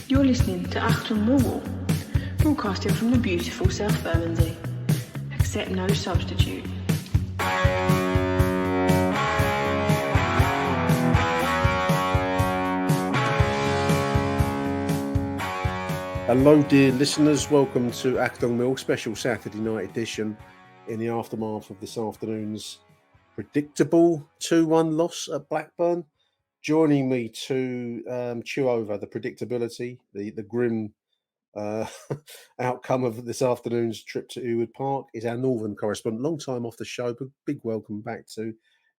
You're listening to Achtung Millwall, broadcasting from the beautiful South Bermondsey. Accept no substitute. Hello, dear listeners. Welcome to Achtung Mill special Saturday night edition in the aftermath of this afternoon's predictable 2-1 loss at Blackburn. Joining me to chew over the predictability, the grim outcome of this afternoon's trip to Ewood Park is our Northern correspondent, long time off the show, but big welcome back to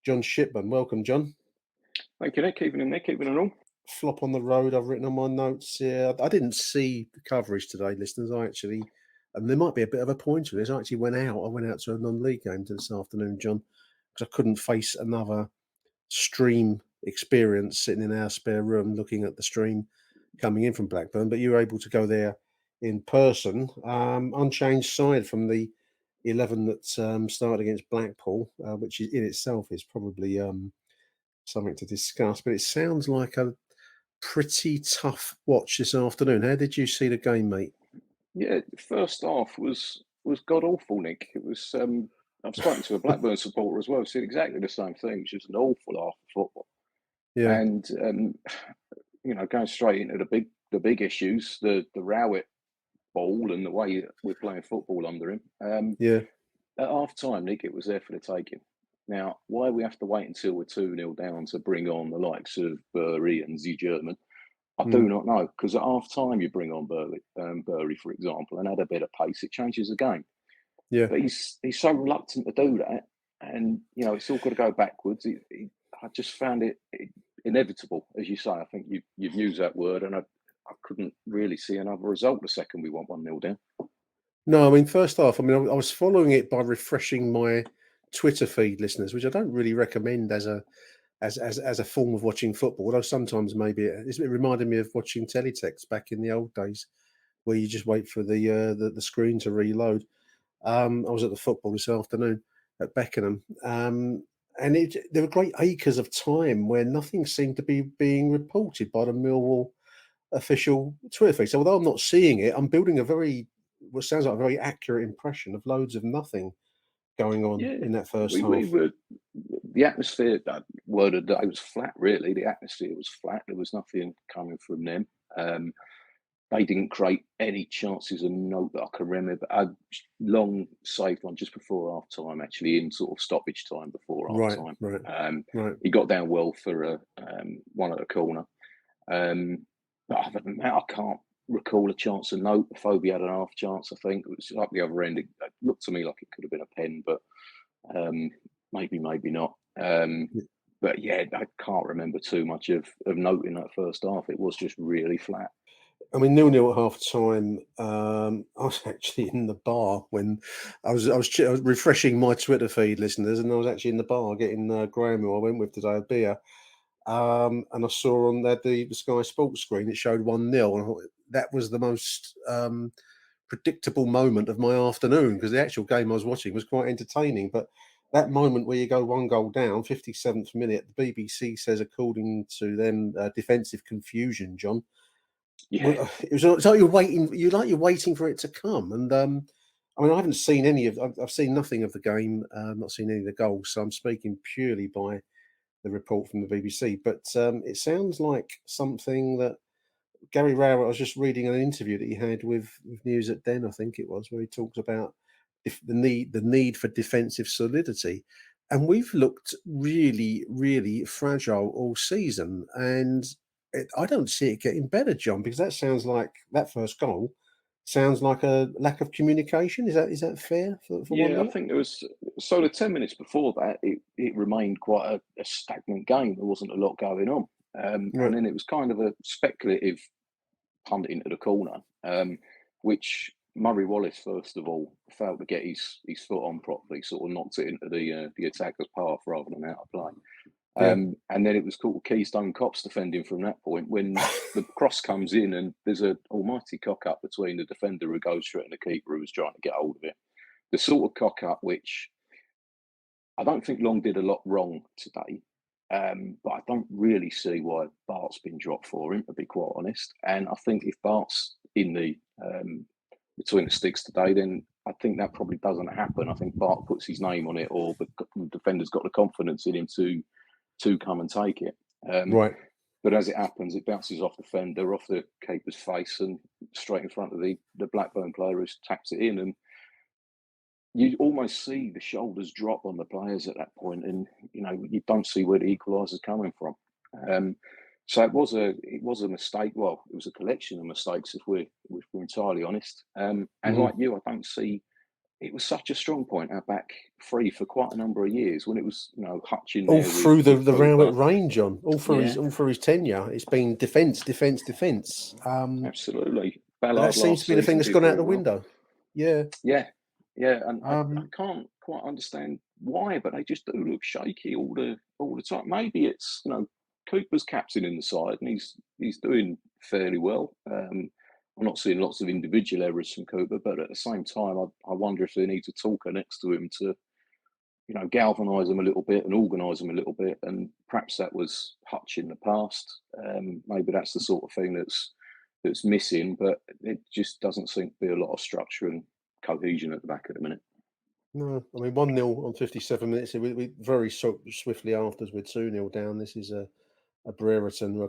John Shipman. Welcome, John. Thank you, Nick. Keeping it all. Flop on the road, I've written on my notes here. I didn't see the coverage today, listeners. And there might be a bit of a point to this. I actually went out to a non-league game this afternoon, John, because I couldn't face another stream experience sitting in our spare room looking at the stream coming in from Blackburn. But you were able to go there in person. Unchanged side from the 11 that started against Blackpool, which in itself is probably something to discuss. But it sounds like a pretty tough watch this afternoon. How did you see the game, mate? Yeah, the first half was god awful, Nick. It was. I've spoken to a Blackburn supporter as well. Said exactly the same thing. It's just an awful half of football. Yeah, and going straight into the big issues, the Rowett ball and the way we're playing football under him. yeah. At half time, Nick, it was there for the taking. Now, why we have to wait until we're 2-0 down to bring on the likes of Bury and Z German, I do not know. Because at half time, you bring on Bury, for example, and add a bit of pace, it changes the game. Yeah. But he's so reluctant to do that, and it's all got to go backwards. I just found it inevitable, as you say. I think you've used that word, and I couldn't really see another result the second we went 1-0 down. No, I mean, first half, I was following it by refreshing my Twitter feed, listeners, which I don't really recommend as a form of watching football, although sometimes maybe it reminded me of watching teletext back in the old days, where you just wait for the screen to reload. I was at the football this afternoon at Beckenham, and there were great acres of time where nothing seemed to be being reported by the Millwall official Twitter feed. So although I'm not seeing it, I'm building what sounds like a very accurate impression of loads of nothing going on in that first half. The atmosphere, that word of the day, was flat, really. The atmosphere was flat. There was nothing coming from them. They didn't create any chances of note that I can remember. A long saved one just before half time, actually, in sort of stoppage time before half time. Right. He got down well for one at the corner. But other than that, I can't recall a chance of note. Phobia had an half chance, I think. It was up the other end. It looked to me like it could have been a pen, but maybe not. But yeah, I can't remember too much of note in that first half. It was just really flat. I mean, 0-0 at half time. I was actually in the bar when I was refreshing my Twitter feed, listeners, and I was actually in the bar getting Graham, who I went with today, a beer. And I saw on there the Sky Sports screen, it showed 1-0. And I thought that was the most predictable moment of my afternoon, because the actual game I was watching was quite entertaining. But that moment where you go 1 goal down, 57th minute, the BBC says, according to them, defensive confusion, John. Yeah, it's like you're waiting for it to come. And I haven't seen I've seen nothing of the game, not seen any of the goals. So I'm speaking purely by the report from the BBC. But it sounds like something that Gary Rowett, I was just reading an interview that he had with News at Den, I think it was, where he talked about the need for defensive solidity. And we've looked really, really fragile all season. And I don't see it getting better, John, because that first goal sounds like a lack of communication. Is that fair? For I think there was. So the 10 minutes before that, it remained quite a stagnant game. There wasn't a lot going on, and then it was kind of a speculative punt into the corner, which Murray Wallace first of all failed to get his foot on properly, sort of knocked it into the attacker's path rather than out of play. And then it was called Keystone Cops defending from that point, when the cross comes in and there's an almighty cock-up between the defender who goes straight and the keeper who was trying to get hold of it. The sort of cock-up which I don't think Long did a lot wrong today, But I don't really see why Bart's been dropped for him, to be quite honest. And I think if Bart's in the between the sticks today, then I think that probably doesn't happen. I think Bart puts his name on it, or the defender's got the confidence in him to come and take it. Right. But as it happens, it bounces off the fender, off the keeper's face, and straight in front of the Blackburn player who taps it in. And you almost see the shoulders drop on the players at that point, and you don't see where the equaliser's coming from. So it was a mistake. Well, it was a collection of mistakes, if we're entirely honest. And like you, I don't see. It was such a strong point, our back three, for quite a number of years, when it was Hutchin all there through with the Rowett Cooper. range, on all through his tenure. It's been defence. Absolutely. That Ballard seems last to be the thing season that's did gone out very the well. window. Yeah. And I can't quite understand why, but they just do look shaky all the time. Maybe it's Cooper's captain in the side, and he's doing fairly well. I'm not seeing lots of individual errors from Cooper, but at the same time, I wonder if they need to talker next to him to galvanise them a little bit and organise them a little bit. And perhaps that was Hutch in the past. Maybe that's the sort of thing that's missing, but it just doesn't seem to be a lot of structure and cohesion at the back at the minute. No, I mean 1-0 on 57 minutes. We very swiftly afterwards we're 2-0 down. This is a Brereton who I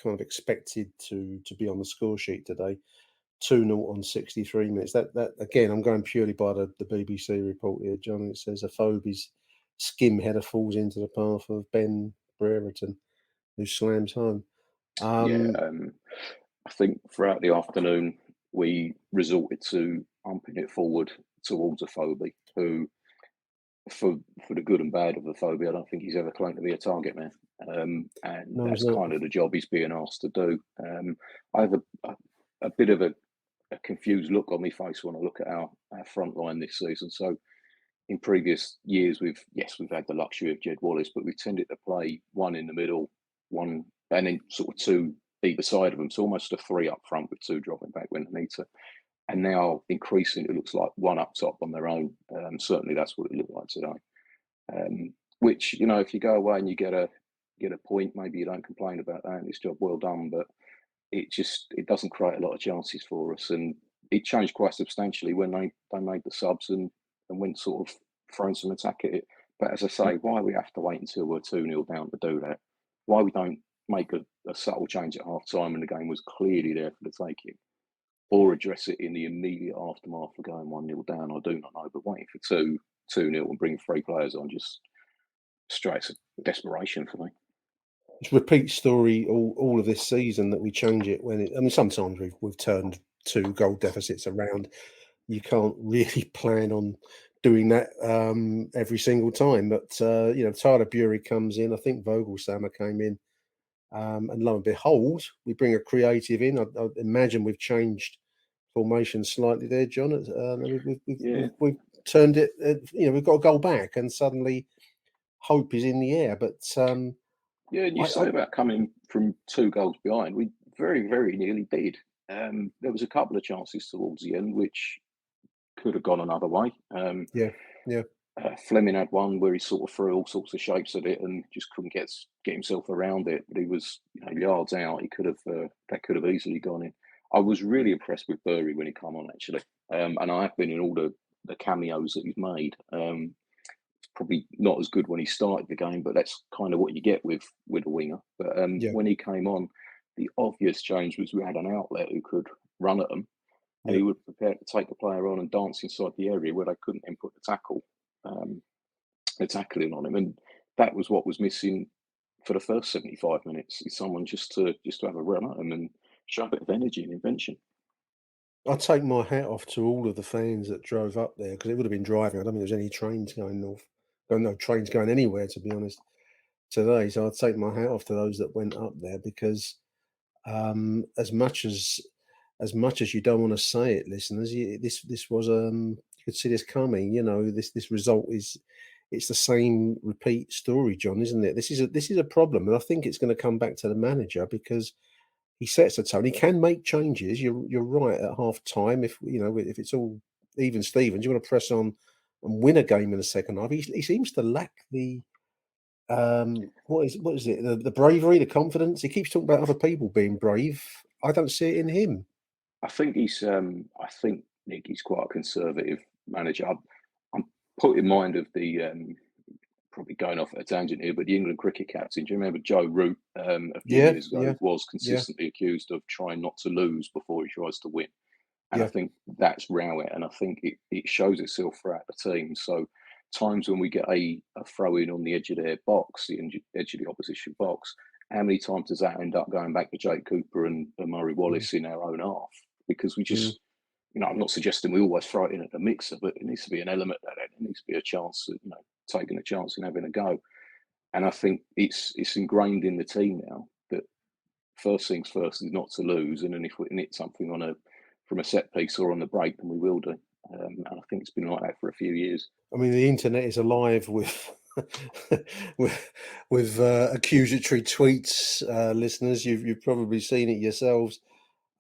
kind of expected to be on the score sheet today. 2-0 on 63 minutes. That again, I'm going purely by the BBC report here, John. It says a Phobie's skim header falls into the path of Ben Brereton, who slams home. I think throughout the afternoon we resorted to pumping it forward towards a Phobie, who, for the good and bad of the Phobie, I don't think he's ever claimed to be a target man, and that's kind of the job he's being asked to do. I have a bit of a confused look on my face when I look at our front line this season. So in previous years, we've had the luxury of Jed Wallace, but we've tended to play one in the middle, one, and then sort of two either side of them. So almost a three up front with two dropping back when they need to. And now increasingly, it looks like one up top on their own. Certainly, that's what it looked like today. Which, if you go away and you get a point, maybe you don't complain about that. And it's job well done, but it doesn't create a lot of chances for us. And it changed quite substantially when they made the subs and went sort of throwing some attack at it. But as I say, why we have to wait until we're 2-0 down to do that? Why we don't make a subtle change at half time when the game was clearly there for the taking? Or address it in the immediate aftermath of going 1-0 down, I do not know. But waiting for 2-0 and bringing three players on, just straight desperation for me. It's a repeat story all of this season that we change it when it. I mean, sometimes we've turned 2 goal deficits around. You can't really plan on doing that every single time. But Tyler Bury comes in. I think Vogelsammer came in, and lo and behold, we bring a creative in. I imagine we've changed formation slightly there, John. We've turned it. We've got a goal back, and suddenly hope is in the air. But yeah, and you say about coming from 2 goals behind, we very, very nearly did. There was a couple of chances towards the end which could have gone another way. Fleming had one where he sort of threw all sorts of shapes at it and just couldn't get himself around it. But he was yards out. He could have that could have easily gone in. I was really impressed with Bury when he came on, actually, and I have been in all the cameos that he's made. Probably not as good when he started the game, but that's kind of what you get with a winger. But when he came on, the obvious change was we had an outlet who could run at them, and he would prepare to take a player on and dance inside the area where they couldn't then put the tackling on him. And that was what was missing for the first 75 minutes. Is someone just to have a run at them and show a bit of energy and invention. I take my hat off to all of the fans that drove up there, because it would have been driving. I don't think there's any trains going north. No trains going anywhere, to be honest, today. So I'd take my hat off to those that went up there, because as much as you don't want to say it, listeners, this was you could see this coming. This result it's the same repeat story, John, isn't it? This is a problem, and I think it's going to come back to the manager, because he sets a tone. He can make changes. You're right at half time. If it's all even Stevens, you want to press on and win a game in the second half. He seems to lack the what is it? The bravery, the confidence. He keeps talking about other people being brave. I don't see it in him. I think I think Nick, he's quite a conservative manager. I'm put in mind of the probably going off at a tangent here, but the England cricket captain. Do you remember Joe Root a few Yeah, years ago yeah, was yeah, consistently accused of trying not to lose before he tries to win? And I yeah. think that's Rowett, and I think it shows itself throughout the team. So times when we get a throw in on the edge of their box, the edge of the opposition box, how many times does that end up going back to Jake Cooper and Murray Mm, Wallace in our own half? Because we mm. just, I'm not suggesting we always throw it in at the mixer, but it needs to be an element of that. It needs to be a chance, taking a chance and having a go. And I think it's ingrained in the team now that first things first is not to lose, and then if we hit something from a set piece or on the break, then we will do. And I think it's been like that for a few years. I mean, the internet is alive with with accusatory tweets. Listeners, you've probably seen it yourselves.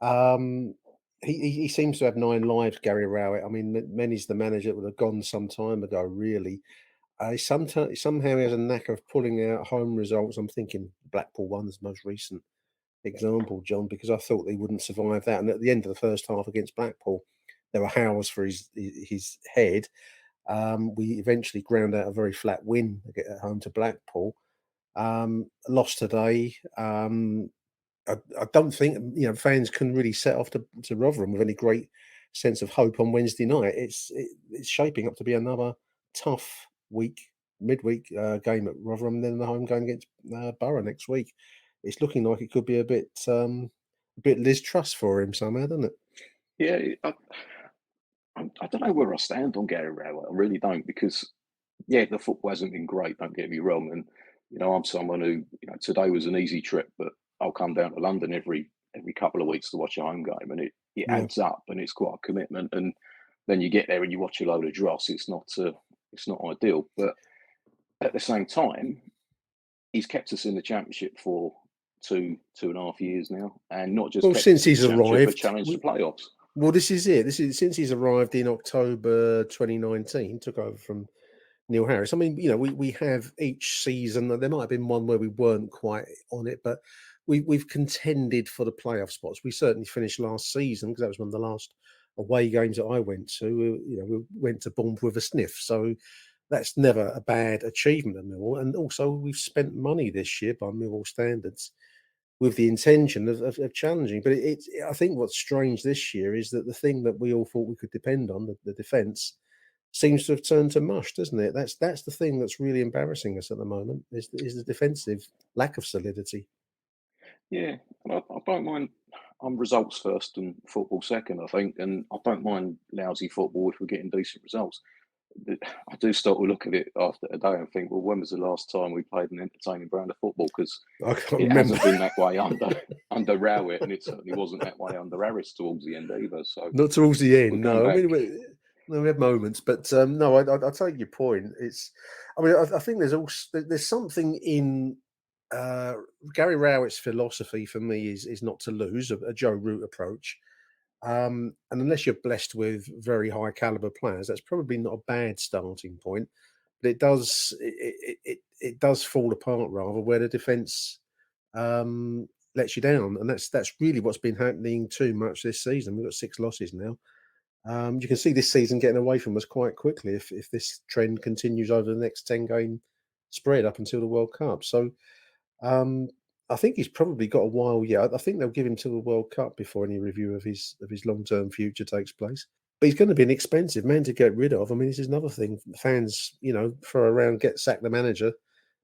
Um, he seems to have 9 lives, Gary Rowett. I mean, many's the manager that would have gone some time ago. Really, sometimes somehow he has a knack of pulling out home results. I'm thinking Blackpool one's most recent example, John, because I thought they wouldn't survive that. And at the end of the first half against Blackpool, there were howls for his head. We eventually ground out a very flat win at home to Blackpool. Lost today. I don't think fans can really set off to Rotherham with any great sense of hope on Wednesday night. It's shaping up to be another tough midweek game at Rotherham, then the home game against Borough next week. It's looking like it could be a bit Liz Truss for him somehow, doesn't it? Yeah, I don't know where I stand on Gary Rowett. I really don't, because the football hasn't been great. Don't get me wrong, and I'm someone who today was an easy trip, but I'll come down to London every couple of weeks to watch a home game, and it Yeah. adds up, and it's quite a commitment. And then you get there and you watch a load of dross. It's not ideal, but at the same time, he's kept us in the championship for two and a half years now, and not just Well, kept since us in he's the championship, but arrived, challenged for playoffs. well, this is it. This is since he's arrived in October 2019, took over from Neil Harris. I mean, we have each season. There might have been one where we weren't quite on it, but we've contended for the playoff spots. We certainly finished last season because that was one of the last away games that I went to. We went to Bournemouth with a sniff, so that's never a bad achievement at Millwall. And also, we've spent money this year by Millwall standards with the intention of challenging. But I think what's strange this year is that the thing that we all thought we could depend on, the defence, seems to have turned to mush, doesn't it? That's the thing that's really embarrassing us at the moment is the defensive lack of solidity. Yeah, and I don't mind. I'm results first and football second, I think, and I don't mind lousy football if we're getting decent results. I do start to look at it after a day and think, well, when was the last time we played an entertaining brand of football? Because I can't it remember. hasn't been that way under Rowett, and it certainly wasn't that way under Harris towards the end either. So Not towards the we're end, going no. I back. mean, we have moments, but no, I take your point. I think there's something in Gary Rowett's philosophy for me is not to lose, a Joe Root approach. And unless you're blessed with very high caliber players, that's probably not a bad starting point. But it does fall apart rather where the defence lets you down, and that's really what's been happening too much this season. We've got 6 losses now. You can see this season getting away from us quite quickly if this trend continues over the next 10-game spread up until the World Cup. So um, I think he's probably got a while yet. I think they'll give him till the World Cup before any review of his long-term future takes place. But he's going to be an expensive man to get rid of. I mean, this is another thing. Fans, throw around, sack the manager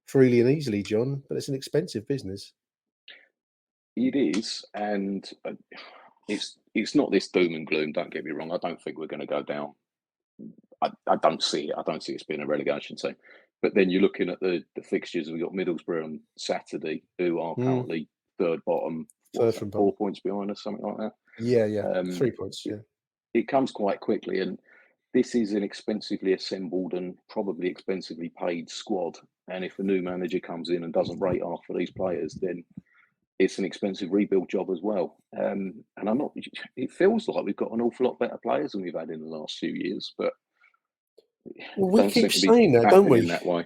freely and easily, John. But it's an expensive business. It is, and it's not this doom and gloom. Don't get me wrong. I don't think we're going to go down. I don't see it. I don't see us being a relegation team. But then you're looking at the fixtures. We've got Middlesbrough on Saturday, who are currently third bottom, Third from 4 points behind us, something like that. Yeah. 3 points, yeah. It comes quite quickly, and this is an expensively assembled and probably expensively paid squad. And if a new manager comes in and doesn't rate after these players, then it's an expensive rebuild job as well. And I'm not. It feels like we've got an awful lot better players than we've had in the last few years, but well, we don't keep seem to be saying that, don't happening we? that way.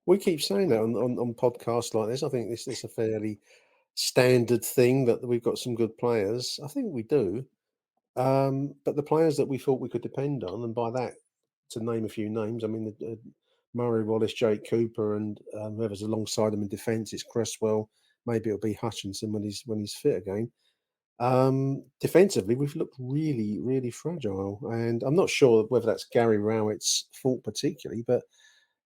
We keep saying that on podcasts like this. I think this is a fairly standard thing that we've got some good players. I think we do. But the players that we thought we could depend on, and by that, to name a few names, I mean, Murray Wallace, Jake Cooper, and whoever's alongside him in defence, it's Cresswell. Maybe it'll be Hutchinson when he's fit again. Defensively, we've looked really, really fragile, and I'm not sure whether that's Gary Rowett's fault particularly, but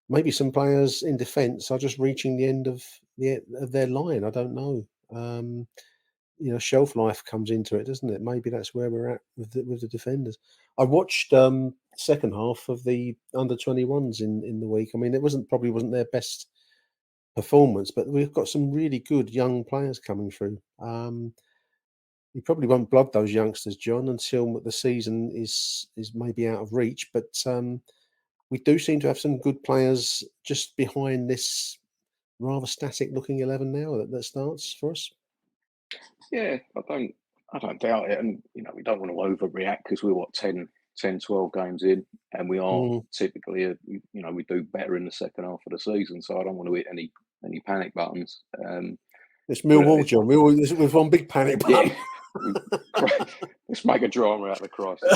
maybe some players in defence are just reaching the end of their line. I don't know. Shelf life comes into it, doesn't it? Maybe that's where we're at with the defenders. I watched second half of the under-21s in the week. I mean, it probably wasn't their best performance, but we've got some really good young players coming through. You probably won't blood those youngsters, John, until the season is maybe out of reach. But we do seem to have some good players just behind this rather static-looking 11 now that starts for us. Yeah, I don't doubt it, and we don't want to overreact because we're 10, 12 games in, and we are typically we do better in the second half of the season. So I don't want to hit any panic buttons. It's Millwall, John. We've one big panic button. Yeah. Let's make a drama out of the crisis.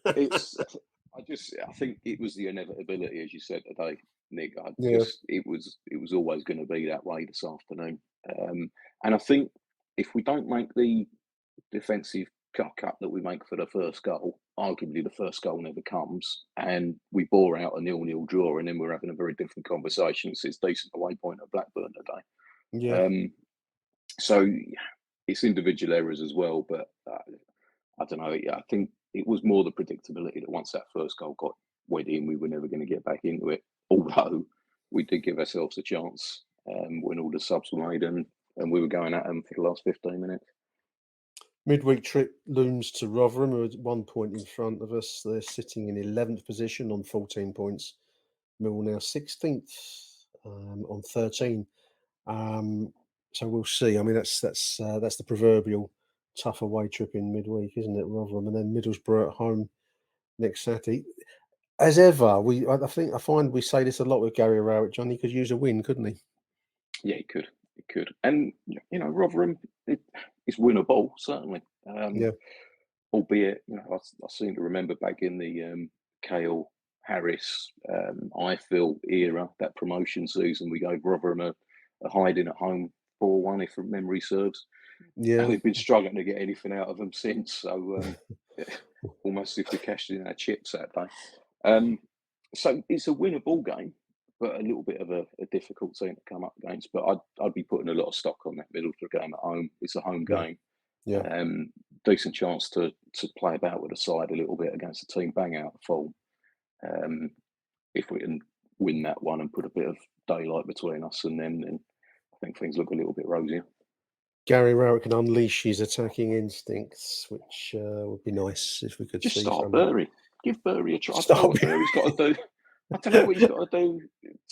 I think it was the inevitability, as you said today, Nick. It was always going to be that way this afternoon, and I think if we don't make the defensive cock up that we make for the first goal, arguably the first goal never comes, and we bore out a 0-0 draw, and then we're having a very different conversation. It's a decent away point at Blackburn today. Yeah. So it's individual errors as well, but I don't know. I think it was more the predictability that once that first goal got went in, we were never going to get back into it. Although we did give ourselves a chance when all the subs were made, and we were going at them for the last 15 minutes. Midweek trip looms to Rotherham, who are 1 point in front of us. They're sitting in 11th position on 14 points. Millwall now 16th on 13. So we'll see. I mean, that's the proverbial tough away trip in midweek, isn't it, Rotherham, and then Middlesbrough at home next Saturday. As ever, I find we say this a lot with Gary Rowett. Johnny could use a win, couldn't he? Yeah, he could. And Rotherham, it's winnable, certainly. Yeah. Albeit, I seem to remember back in the Cale Harris, Ifill era, that promotion season, we gave Rotherham a hiding at home 4-1, if memory serves. Yeah. And we've been struggling to get anything out of them since. So almost if we cashed in our chips that day. So it's a winnable game, but a little bit of a difficult team to come up against. But I'd be putting a lot of stock on that Middlesbrough game at home. It's a home game. Yeah. Decent chance to play about with the side a little bit against a team bang out of form. If we can win that one and put a bit of daylight between us and them, then I think things look a little bit rosier. Gary Rowett can unleash his attacking instincts, which would be nice if we could just see. Start Bury. Give Bury a try. I don't know what Bury's got to do. I don't know what he's got to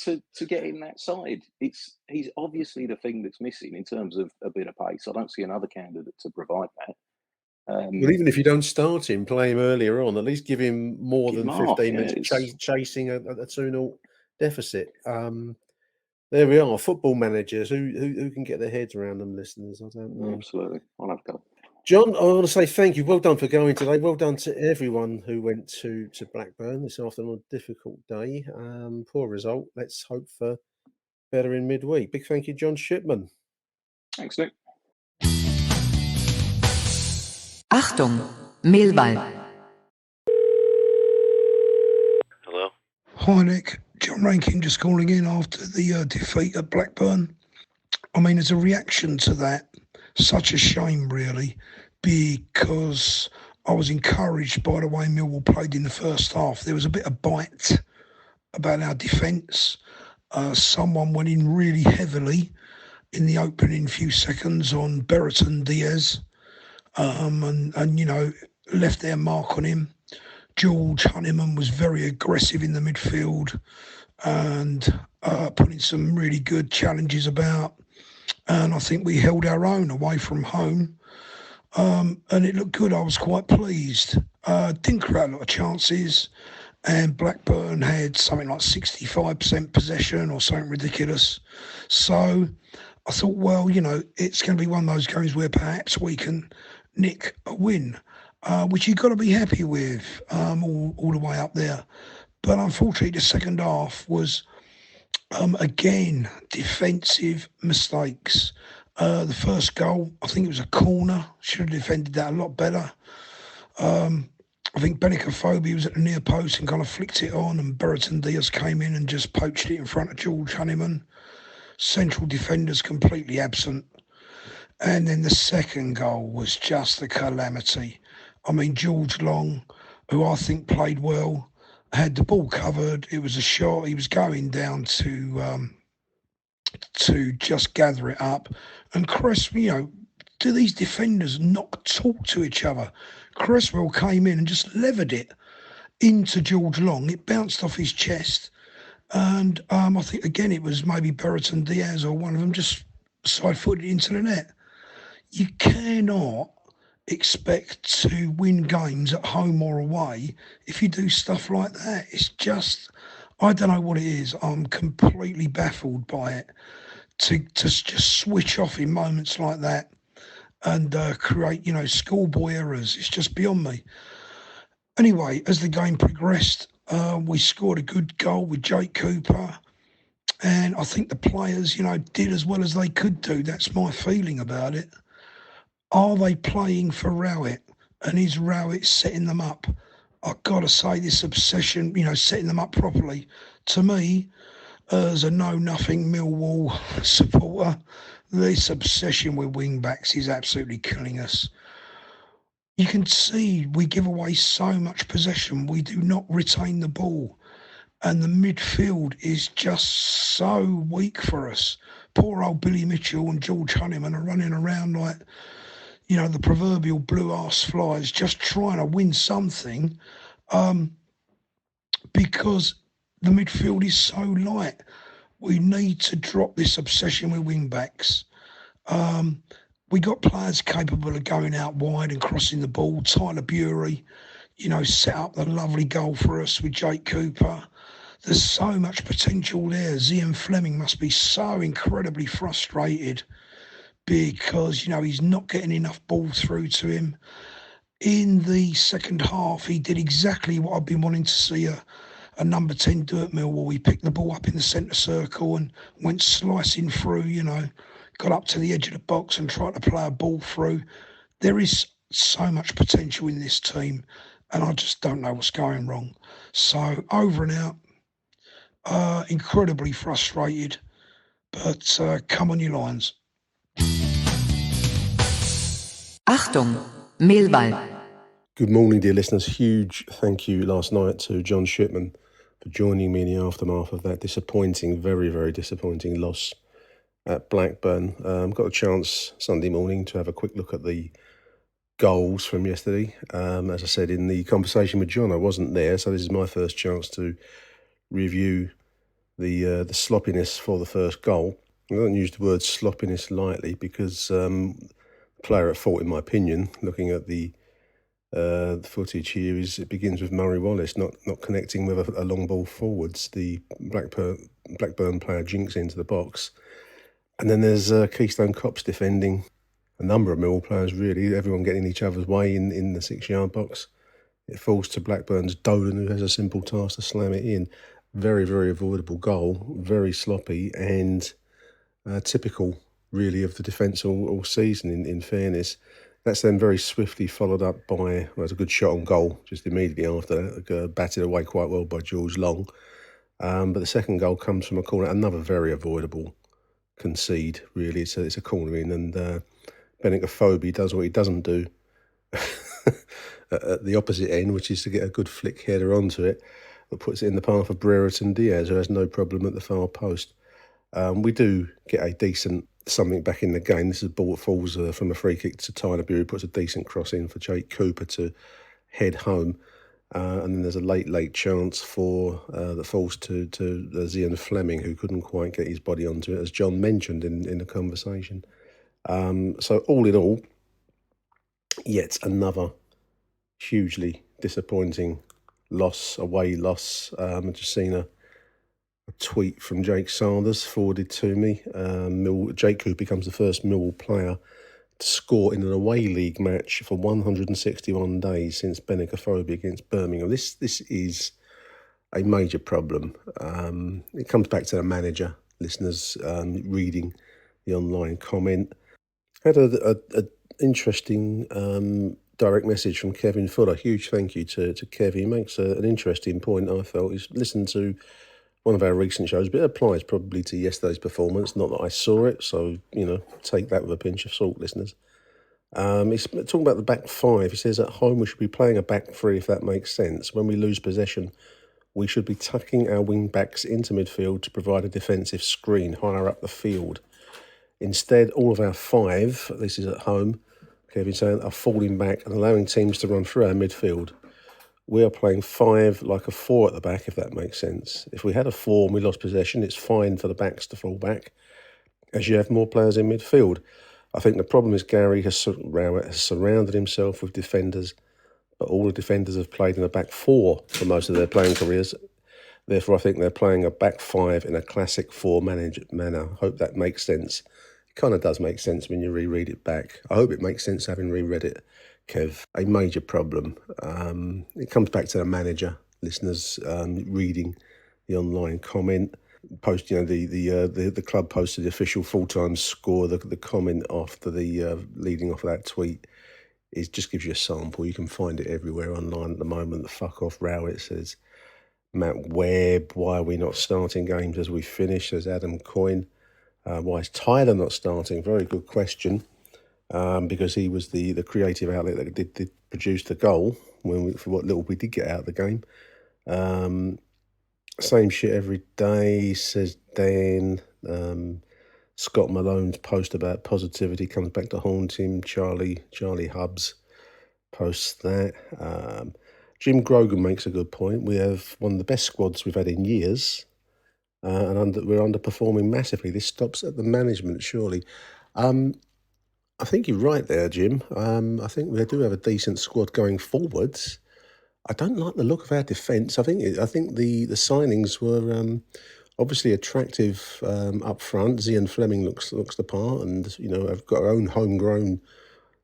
do to get in that side. He's obviously the thing that's missing in terms of a bit of pace. I don't see another candidate to provide that. Well, even if you don't start him, play him earlier on. At least give him more than 15 minutes chasing a 2-0 deficit. There we are. Football managers who can get their heads around them, listeners. I don't know. Absolutely. I'll have to go. John, I want to say thank you. Well done for going today. Well done to everyone who went to Blackburn this afternoon on a difficult day. Poor result. Let's hope for better in midweek. Big thank you, John Shipman. Thanks, Nick. Achtung, Millwall. Hello? Hi, Nick. John Rankin just calling in after the defeat at Blackburn. I mean, as a reaction to that, such a shame, really, because I was encouraged by the way Millwall played in the first half. There was a bit of bite about our defence. Someone went in really heavily in the opening few seconds on Berreton Diaz, and left their mark on him. George Honeyman was very aggressive in the midfield and putting some really good challenges about. And I think we held our own away from home. And it looked good. I was quite pleased. Didn't create a lot of chances. and Blackburn had something like 65% possession or something ridiculous. So I thought, well, it's going to be one of those games where perhaps we can nick a win, which you've got to be happy with all the way up there. But unfortunately, the second half was, again, defensive mistakes. The first goal, I think it was a corner. Should have defended that a lot better. I think Benicophobia was at the near post and kind of flicked it on, and Brereton Diaz came in and just poached it in front of George Honeyman. Central defenders completely absent. And then the second goal was just a calamity. I mean, George Long, who I think played well, had the ball covered. It was a shot. He was going down to just gather it up. And Cresswell, do these defenders not talk to each other? Cresswell came in and just levered it into George Long. It bounced off his chest. And I think, again, it was maybe Brereton Diaz or one of them just side-footed into the net. You cannot expect to win games at home or away if you do stuff like that. It's just, I don't know what it is. I'm completely baffled by it. To just switch off in moments like that and create, schoolboy errors. It's just beyond me. Anyway, as the game progressed, we scored a good goal with Jake Cooper. And I think the players, did as well as they could do. That's my feeling about it. Are they playing for Rowett? And is Rowett setting them up? I've got to say, this obsession, setting them up properly, to me, as a know-nothing Millwall supporter, this obsession with wing-backs is absolutely killing us. You can see we give away so much possession. We do not retain the ball. And the midfield is just so weak for us. Poor old Billy Mitchell and George Honeyman are running around like, the proverbial blue-arse flies, just trying to win something because the midfield is so light. We need to drop this obsession with wing-backs. We got players capable of going out wide and crossing the ball. Tyler Bury, set up the lovely goal for us with Jake Cooper. There's so much potential there. Zian Fleming must be so incredibly frustrated because, he's not getting enough ball through to him. In the second half, he did exactly what I've been wanting to see a number 10 do at Millwall. He picked the ball up in the centre circle and went slicing through, got up to the edge of the box and tried to play a ball through. There is so much potential in this team, and I just don't know what's going wrong. So, over and out, incredibly frustrated, but come on, you Lions. Achtung, Millwall. Good morning, dear listeners. Huge thank you last night to John Shipman for joining me in the aftermath of that disappointing, very, very disappointing loss at Blackburn. Got a chance Sunday morning to have a quick look at the goals from yesterday. As I said in the conversation with John, I wasn't there, so this is my first chance to review the sloppiness for the first goal. I don't use the word sloppiness lightly because the player at fault, in my opinion, looking at the footage here, is it begins with Murray Wallace not connecting with a long ball forwards. The Blackburn player jinks into the box. And then there's Keystone Cops defending, a number of Millwall players really, everyone getting in each other's way in the 6-yard box. It falls to Blackburn's Dolan, who has a simple task to slam it in. Very, very avoidable goal, very sloppy and typical really of the defence all season in fairness. That's then very swiftly followed up by, it's a good shot on goal just immediately after that, batted away quite well by George Long. But the second goal comes from a corner, another very avoidable concede, really. It's a corner in, and Benicophobia does what he doesn't do at the opposite end, which is to get a good flick header onto it, that puts it in the path of Brereton Diaz, who has no problem at the far post. We do get a decent something back in the game. This is a ball that falls from a free kick to Tyler Bury, puts a decent cross in for Jake Cooper to head home. And then there's a late chance that falls to Zian Fleming, who couldn't quite get his body onto it, as John mentioned in the conversation. So all in all, yet another hugely disappointing away loss. I've just seen a tweet from Jake Sanders forwarded to me. Jake, who becomes the first Millwall player to score in an away league match for 161 days since Benicophobe against Birmingham. This is a major problem. It comes back to the manager, listeners, reading the online comment. Had a interesting direct message from Kevin Fuller. Huge thank you to Kev. He makes an interesting point, I felt. He's listened to one of our recent shows, but it applies probably to yesterday's performance. Not that I saw it, so, take that with a pinch of salt, listeners. He's talking about the back five. He says at home we should be playing a back three, if that makes sense. When we lose possession, we should be tucking our wing backs into midfield to provide a defensive screen higher up the field. Instead, all of our five, this is at home, Kevin saying, are falling back and allowing teams to run through our midfield. We are playing five like a four at the back, if that makes sense. If we had a four and we lost possession, it's fine for the backs to fall back, as you have more players in midfield. I think the problem is Gary has surrounded himself with defenders, but all the defenders have played in a back four for most of their playing careers. Therefore, I think they're playing a back five in a classic four manner. Hope that makes sense. It kind of does make sense when you reread it back. I hope it makes sense having reread it, Kev. A major problem. It comes back to the manager, listeners, reading the online comment. Post, the club posted the official full-time score. The comment after the leading off of that tweet just gives you a sample. You can find it everywhere online at the moment. The fuck off row, it says. Matt Webb, why are we not starting games as we finish, says Adam Coyne. Why is Tyler not starting? Very good question. Because he was the creative outlet that did produce the goal for what little we did get out of the game. Same shit every day, says Dan. Scott Malone's post about positivity comes back to haunt him. Charlie Hubbs posts that. Jim Grogan makes a good point. We have one of the best squads we've had in years, and we're underperforming massively. This stops at the management, surely. I think you're right there, Jim. I think we do have a decent squad going forwards. I don't like the look of our defence. I think the signings were obviously attractive up front. Zian Fleming looks the part, and I've got our own homegrown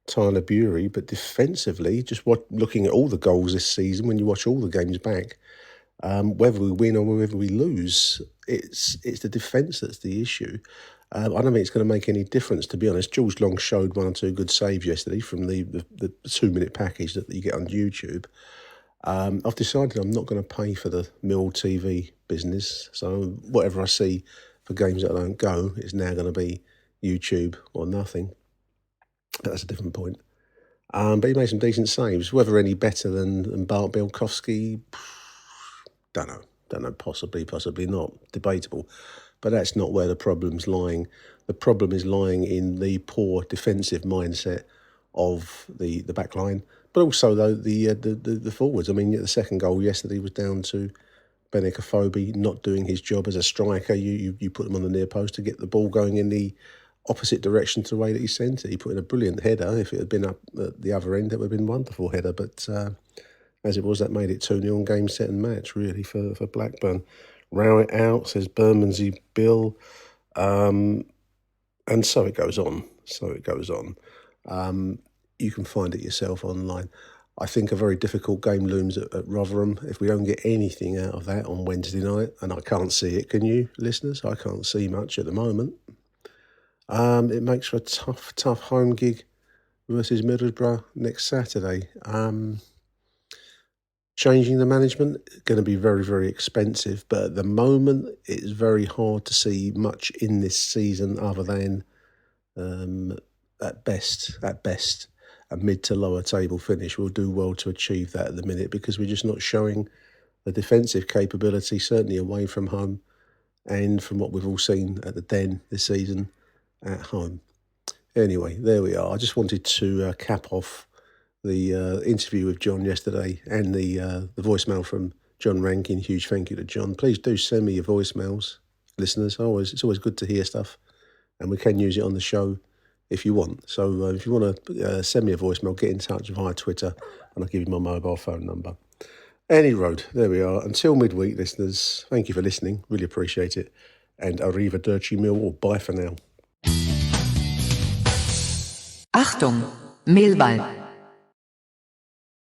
Tyler Bury, but defensively, just looking at all the goals this season, when you watch all the games back, whether we win or whether we lose, it's the defence that's the issue. I don't think it's going to make any difference, to be honest. Jules Long showed one or two good saves yesterday from the 2-minute package that you get on YouTube. I've decided I'm not going to pay for the Mill TV business, so whatever I see for games that don't go, it's now going to be YouTube or nothing. That's a different point. But he made some decent saves. Whether any better than Bart Bielkowski, don't know. Possibly not. Debatable. But that's not where the problem's lying. The problem is lying in the poor defensive mindset of the back line, but also though the forwards. I mean, the second goal yesterday was down to Benicophobe not doing his job as a striker. You put him on the near post to get the ball going in the opposite direction to the way that he sent it. He put in a brilliant header. If it had been up at the other end, that would have been a wonderful header. But as it was, that made it 2-0 and game, set and match, really, for Blackburn. Row it out, says Bermondsey Bill. And so it goes on. You can find it yourself online. I think a very difficult game looms at Rotherham. If we don't get anything out of that on Wednesday night, and I can't see it, can you, listeners? I can't see much at the moment. It makes for a tough home gig versus Middlesbrough next Saturday. Changing the management, going to be very, very expensive. But at the moment, it's very hard to see much in this season other than, at best, a mid to lower table finish. We'll do well to achieve that at the minute because we're just not showing the defensive capability, certainly away from home and from what we've all seen at the Den this season at home. Anyway, there we are. I just wanted to cap off the interview with John yesterday and the voicemail from John Rankin. Huge thank you to John. Please do send me your voicemails, listeners. It's always good to hear stuff, and we can use it on the show if you want. So if you want to send me a voicemail, get in touch via Twitter, and I'll give you my mobile phone number. Any road, there we are. Until midweek, listeners, thank you for listening. Really appreciate it. And arrivederci Millwall. Bye for now. Achtung, Millwall.